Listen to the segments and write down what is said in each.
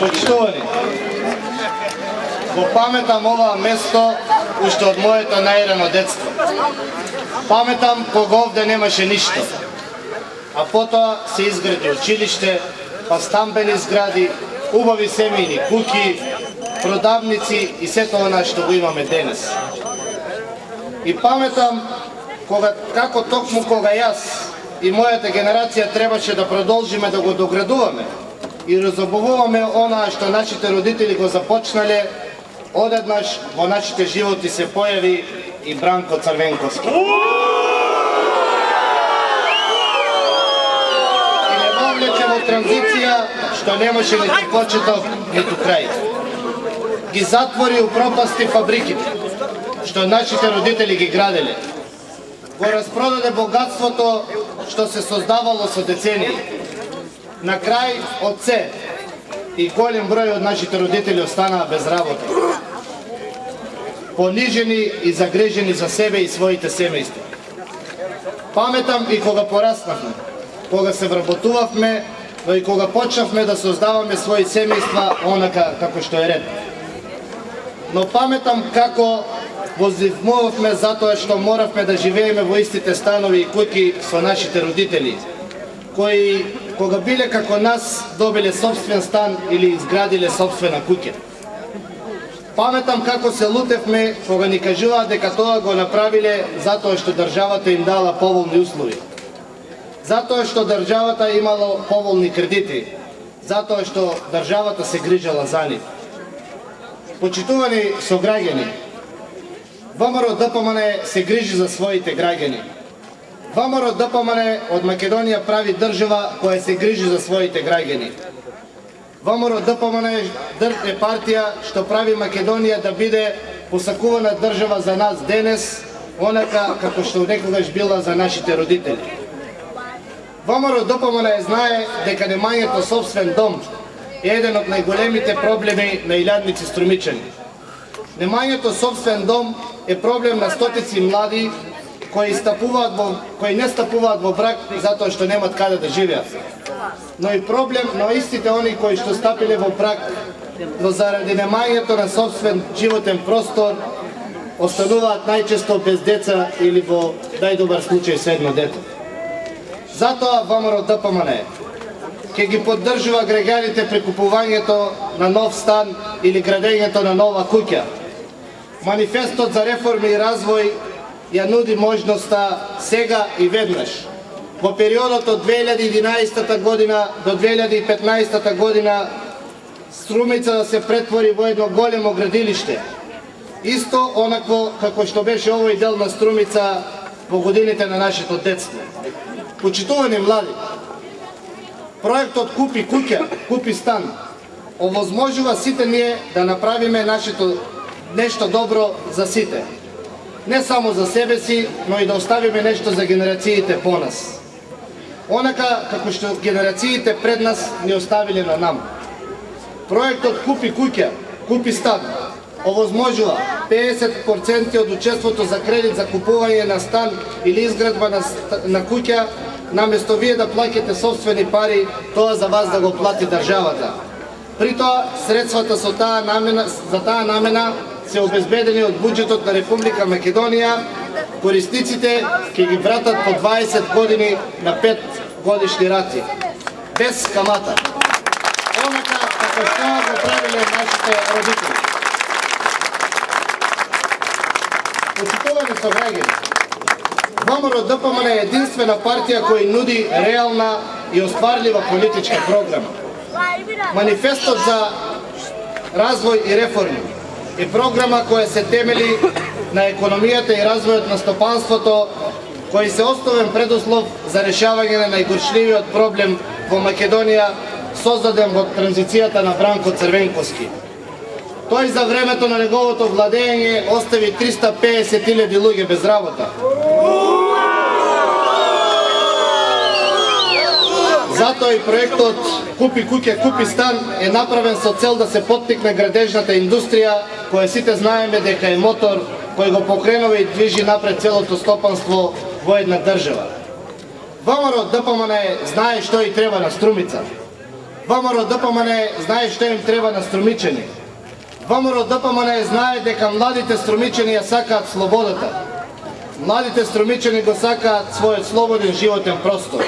Почитувани, го паметам ова место уште од моето најрано детство. Паметам кога овде немаше ништо, а потоа се изгради училиште, па стамбени згради, убави семејни куќи, продавници и сето она што го имаме денес. И паметам како токму кога јас и мојата генерација требаше да продолжиме да го доградуваме и разобуваме онаа што нашите родители го започнале, одеднаш во нашите животи се појави и Бранко Црвенковски. И не го влече во транзиција што немаше ниту почеток, ниту крај. Ги затвори у пропасти фабриките, што нашите родители ги граделе. Го распродаде богатството што се создавало со децении. На крај од се и голем број од нашите родители останаа без работа, понижени и загрежени за себе и своите семејства. Паметам и кога пораснавме, кога се вработувавме, но и кога почнавме да создаваме своји семејства онака како што е ред. Но паметам како возивмувавме затоа што моравме да живееме во истите станови и куќи со нашите родители, кои кога биле како нас добиле собствен стан или изградиле собствена куќа. Паметам како се лутевме кога ни кажуваат дека тоа го направиле затоа што државата им дала поволни услови, затоа што државата имало поволни кредити, затоа што државата се грижала за нив. Почитувани сограѓани, ВМРО ДПМН се грижи за своите граѓани. ВМРО ДПМН од Македонија прави држава која се грижи за своите граѓани. ВМРО ДПМН е партија што прави Македонија да биде посакувана држава за нас денес, онака како што некогаш била за нашите родители. ВМРО ДПМН знае дека немањето собствен дом е еден од најголемите проблеми на илјадници струмичани. Немањето собствен дом е проблем на стотици млади кои не стапуваат во брак затоа што немат каде да живеат. Но и проблем на истите они кои што стапиле во брак, но заради немањето на собствен животен простор, остануваат најчесто без деца или во најдобар случај со едно дете. Затоа ВМРО ДПМН ќе ги поддржува граѓаните при купувањето на нов стан или градењето на нова куќа. Манифестот за реформи и развој ја нуди можноста сега и веднаш. Во периодот од 2011 година до 2015 година Струмица да се претвори во едно големо градилиште. Исто онакво како што беше овој дел на Струмица во годините на нашето детство. Почитувани млади, проектот Купи куќа, купи стан овозможува сите ние да направиме нашето нешто добро за сите. Не само за себе си, но и да оставиме нешто за генерациите по нас. Онака како што генерациите пред нас ни оставиле на нам. Проектот Купи куќа, купи стан овозможува 50% од учеството за кредит за купување на стан или изградба на куќа, наместо вие да плаќате собствени пари, тоа за вас да го плати државата. При тоа, средствата за таа намена се обезбедени од буџетот на Република Македонија, корисниците ќе ги вратат по 20 години на 5 годишни рати, без камата. Онака како што го правиле нашите родители. Почитувани сограѓани, ВМРО ДПМН е единствена партија која нуди реална и остварлива политичка програма. Манифестот за развој и реформи е програма која се темели на економијата и развојот на стопанството, кој се основен предуслов за решавање на најгорчливиот проблем во Македонија, создаден во транзицијата на Бранко Црвенковски. Тој за времето на неговото владење остави 350.000 луѓе без работа. Затоа и проектот Купи куќа, купи стан е направен со цел да се поттикне градежната индустрија, која сите знаеме дека е мотор кој го покренува и движи напред целото стопанство во една држава. ВМРО ДПМН знае што и треба на Струмица. ВМРО ДПМН знае што им треба на Струмичани. ВМРО ДПМН знае дека младите Струмичани ја сакаат слободата. Младите Струмичани го сакаат својот слободен животен простор.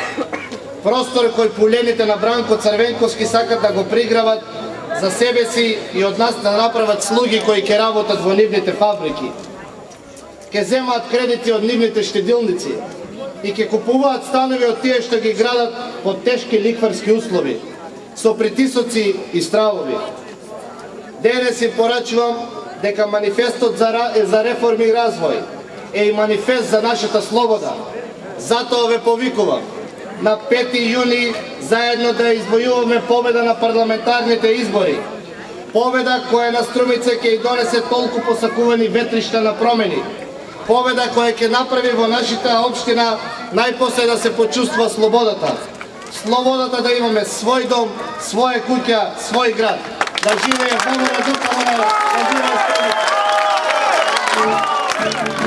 Простор кој пулените на Бранко Црвенковски сакат да го приграват за себе си и од нас да направат слуги кои ќе работат во нивните фабрики. Ке земаат кредити од нивните штедилници и ке купуваат станови од тие што ги градат под тешки лихварски услови, со притисоци и стравови. Денес им порачувам дека манифестот за реформи и развој е и манифест за нашата слобода. Затоа ве повикувам на 5 јуни заедно да извојуваме победа на парламентарните избори. Победа која на Струмица ќе и донесе толку посакувани ветришта на промени. Победа која ќе направи во нашата општина најпосле да се почувствува слободата. Слободата да имаме свој дом, своја куќа, свој град. Да живее ВМРО ДПМН, да живее Струмица.